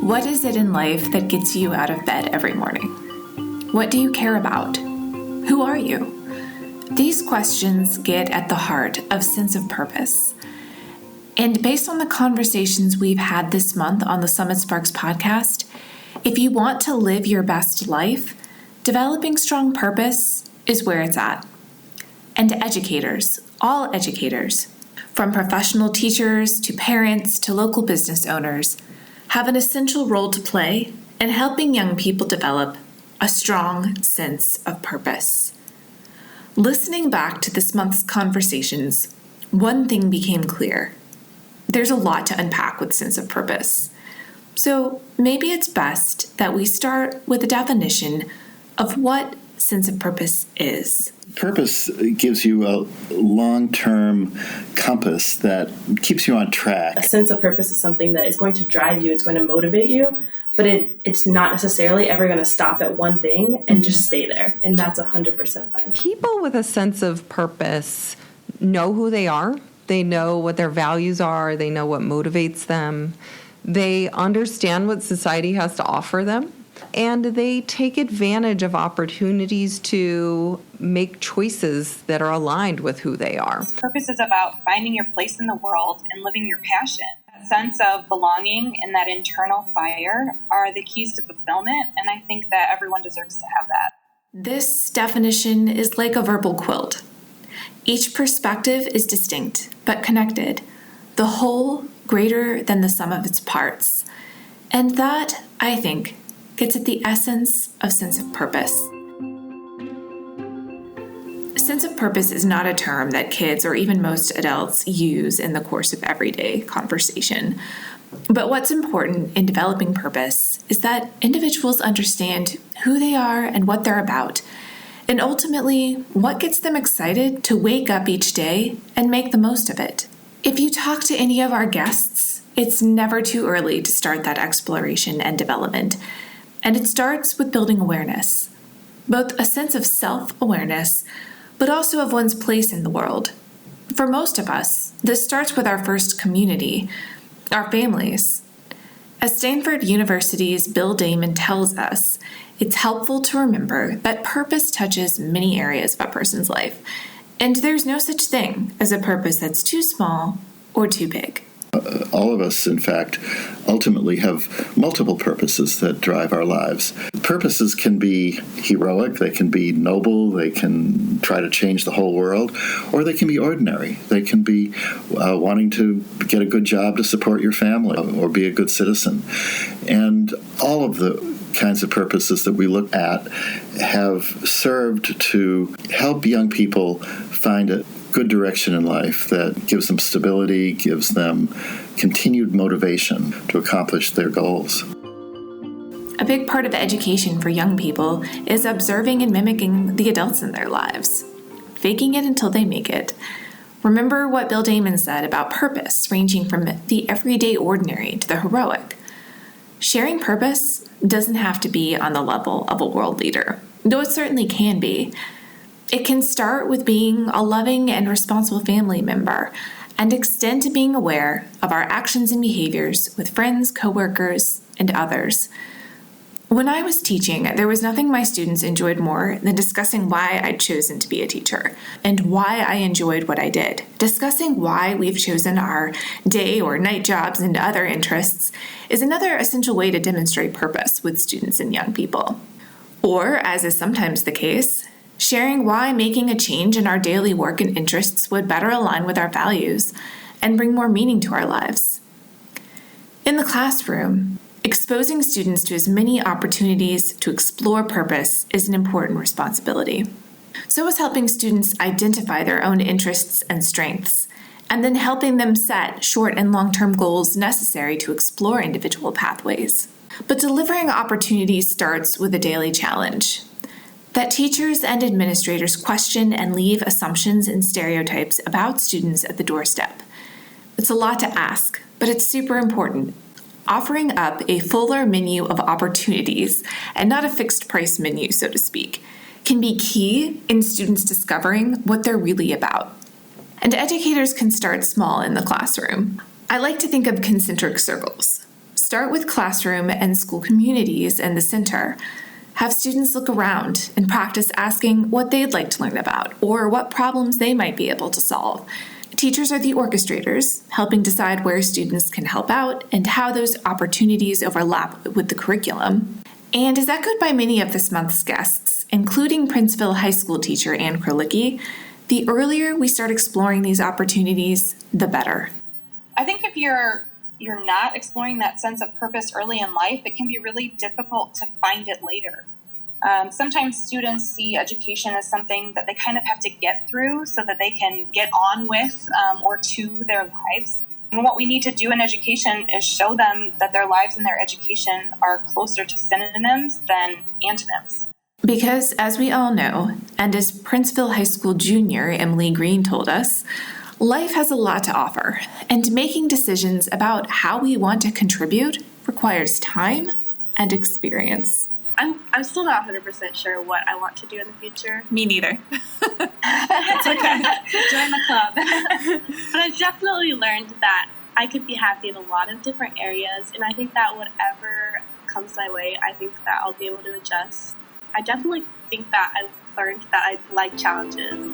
What is it in life that gets you out of bed every morning? What do you care about? Who are you? These questions get at the heart of sense of purpose. And based on the conversations we've had this month on the Summit Sparks podcast, if you want to live your best life, developing strong purpose is where it's at. And educators, all educators, from professional teachers to parents to local business owners, have an essential role to play in helping young people develop a strong sense of purpose. Listening back to this month's conversations, one thing became clear. There's a lot to unpack with sense of purpose. So maybe it's best that we start with a definition of what sense of purpose is. Purpose gives you a long-term compass that keeps you on track. A sense of purpose is something that is going to drive you, it's going to motivate you, but it's not necessarily ever going to stop at one thing and just stay there. And that's 100% fine. People with a sense of purpose know who they are. They know what their values are. They know what motivates them. They understand what society has to offer them. And they take advantage of opportunities to make choices that are aligned with who they are. Purpose is about finding your place in the world and living your passion. That sense of belonging and that internal fire are the keys to fulfillment, and I think that everyone deserves to have that. This definition is like a verbal quilt. Each perspective is distinct, but connected, the whole greater than the sum of its parts. And that, I think, gets at the essence of sense of purpose. Sense of purpose is not a term that kids or even most adults use in the course of everyday conversation. But what's important in developing purpose is that individuals understand who they are and what they're about, and ultimately what gets them excited to wake up each day and make the most of it. If you talk to any of our guests, it's never too early to start that exploration and development. And it starts with building awareness, both a sense of self-awareness, but also of one's place in the world. For most of us, this starts with our first community, our families. As Stanford University's Bill Damon tells us, it's helpful to remember that purpose touches many areas of a person's life, and there's no such thing as a purpose that's too small or too big. All of us, in fact, ultimately have multiple purposes that drive our lives. Purposes can be heroic, they can be noble, they can try to change the whole world, or they can be ordinary. They can be wanting to get a good job to support your family or be a good citizen. And all of the kinds of purposes that we look at have served to help young people find a good direction in life that gives them stability, gives them continued motivation to accomplish their goals. A big part of education for young people is observing and mimicking the adults in their lives, faking it until they make it. Remember what Bill Damon said about purpose ranging from the everyday ordinary to the heroic. Sharing purpose doesn't have to be on the level of a world leader, though it certainly can be. It can start with being a loving and responsible family member and extend to being aware of our actions and behaviors with friends, coworkers, and others. When I was teaching, there was nothing my students enjoyed more than discussing why I'd chosen to be a teacher and why I enjoyed what I did. Discussing why we've chosen our day or night jobs and other interests is another essential way to demonstrate purpose with students and young people. Or, as is sometimes the case, sharing why making a change in our daily work and interests would better align with our values and bring more meaning to our lives. In the classroom, exposing students to as many opportunities to explore purpose is an important responsibility. So is helping students identify their own interests and strengths, and then helping them set short and long-term goals necessary to explore individual pathways. But delivering opportunities starts with a daily challenge. That teachers and administrators question and leave assumptions and stereotypes about students at the doorstep. It's a lot to ask, but it's super important. Offering up a fuller menu of opportunities, and not a fixed price menu, so to speak, can be key in students discovering what they're really about. And educators can start small in the classroom. I like to think of concentric circles. Start with classroom and school communities in the center. Have students look around and practice asking what they'd like to learn about or what problems they might be able to solve. Teachers are the orchestrators, helping decide where students can help out and how those opportunities overlap with the curriculum. And as echoed by many of this month's guests, including Princeville High School teacher Ann Kralicki, the earlier we start exploring these opportunities, the better. I think if you're not exploring that sense of purpose early in life, it can be really difficult to find it later. Sometimes students see education as something that they kind of have to get through so that they can get on with or to their lives. And what we need to do in education is show them that their lives and their education are closer to synonyms than antonyms. Because as we all know, and as Princeville High School junior Emily Green told us, life has a lot to offer, and making decisions about how we want to contribute requires time and experience. I'm still not 100% sure what I want to do in the future. Me neither. It's okay. Join the club. But I've definitely learned that I could be happy in a lot of different areas, and I think that whatever comes my way, I think that I'll be able to adjust. I definitely think that I've learned that I like challenges.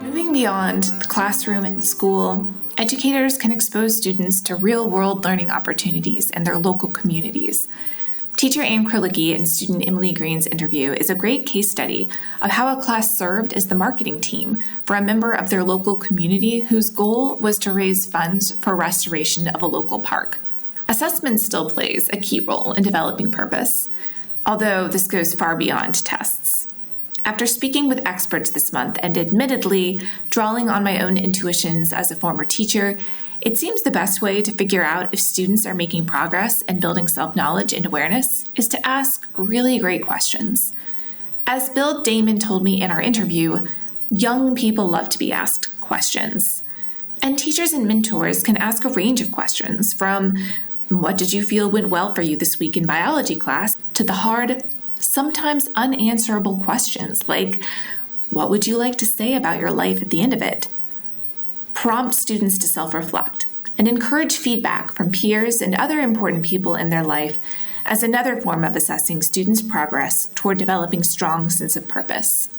Moving beyond the classroom and school, educators can expose students to real-world learning opportunities in their local communities. Teacher Ann Kralicki and student Emily Green's interview is a great case study of how a class served as the marketing team for a member of their local community whose goal was to raise funds for restoration of a local park. Assessment still plays a key role in developing purpose, although this goes far beyond tests. After speaking with experts this month and admittedly drawing on my own intuitions as a former teacher, it seems the best way to figure out if students are making progress and building self-knowledge and awareness is to ask really great questions. As Bill Damon told me in our interview, young people love to be asked questions. And teachers and mentors can ask a range of questions, from what did you feel went well for you this week in biology class, to the hard, sometimes unanswerable questions like, what would you like to say about your life at the end of it? Prompt students to self-reflect and encourage feedback from peers and other important people in their life as another form of assessing students' progress toward developing strong sense of purpose.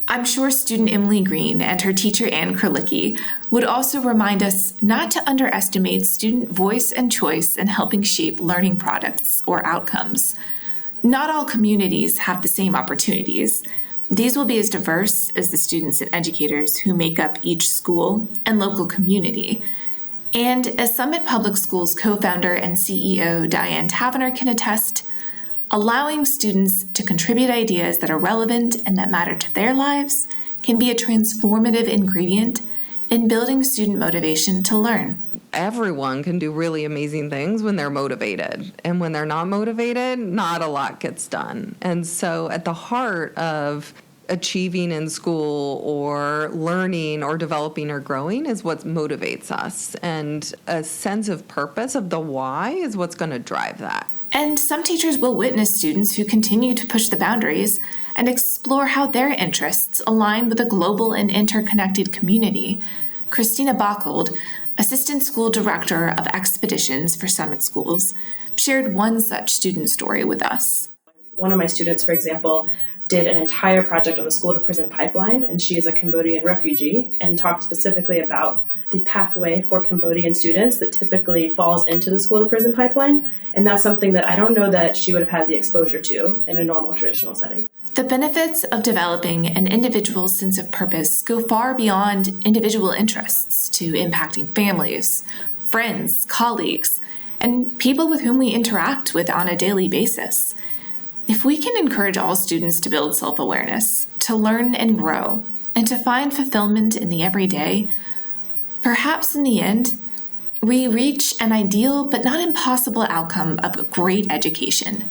I'm sure student Emily Green and her teacher Ann Kralicki would also remind us not to underestimate student voice and choice in helping shape learning products or outcomes. Not all communities have the same opportunities. These will be as diverse as the students and educators who make up each school and local community. And as Summit Public Schools co-founder and CEO Diane Tavener can attest, allowing students to contribute ideas that are relevant and that matter to their lives can be a transformative ingredient in building student motivation to learn. Everyone can do really amazing things when they're motivated. And when they're not motivated, not a lot gets done. And so at the heart of achieving in school or learning or developing or growing is what motivates us. And a sense of purpose of the why is what's going to drive that. And some teachers will witness students who continue to push the boundaries and explore how their interests align with a global and interconnected community. Christina Bachold, Assistant School Director of Expeditions for Summit Schools, shared one such student story with us. One of my students, for example, did an entire project on the school-to-prison pipeline, and she is a Cambodian refugee, and talked specifically about the pathway for Cambodian students that typically falls into the school-to-prison pipeline, and that's something that I don't know that she would have had the exposure to in a normal traditional setting. The benefits of developing an individual's sense of purpose go far beyond individual interests to impacting families, friends, colleagues, and people with whom we interact with on a daily basis. If we can encourage all students to build self-awareness, to learn and grow, and to find fulfillment in the everyday, perhaps in the end, we reach an ideal but not impossible outcome of a great education,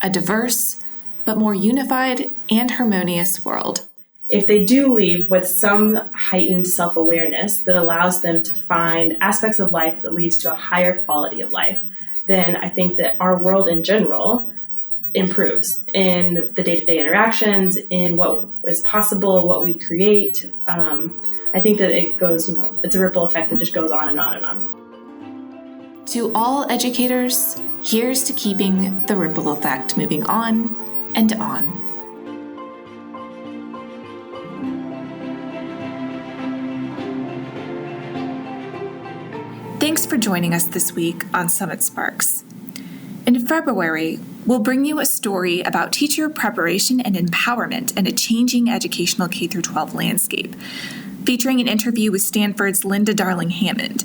a diverse but more unified and harmonious world. If they do leave with some heightened self-awareness that allows them to find aspects of life that leads to a higher quality of life, then I think that our world in general improves in the day-to-day interactions, in what is possible, what we create. I think that it goes, it's a ripple effect that just goes on and on and on. To all educators, here's to keeping the ripple effect moving on and on. Thanks for joining us this week on Summit Sparks. In February, we'll bring you a story about teacher preparation and empowerment in a changing educational K-12 landscape, featuring an interview with Stanford's Linda Darling-Hammond.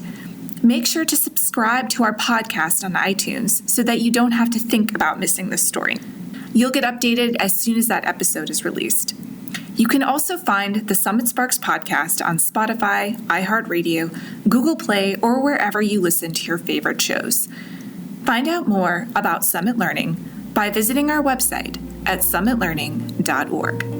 Make sure to subscribe to our podcast on iTunes so that you don't have to think about missing this story. You'll get updated as soon as that episode is released. You can also find the Summit Sparks podcast on Spotify, iHeartRadio, Google Play, or wherever you listen to your favorite shows. Find out more about Summit Learning by visiting our website at summitlearning.org.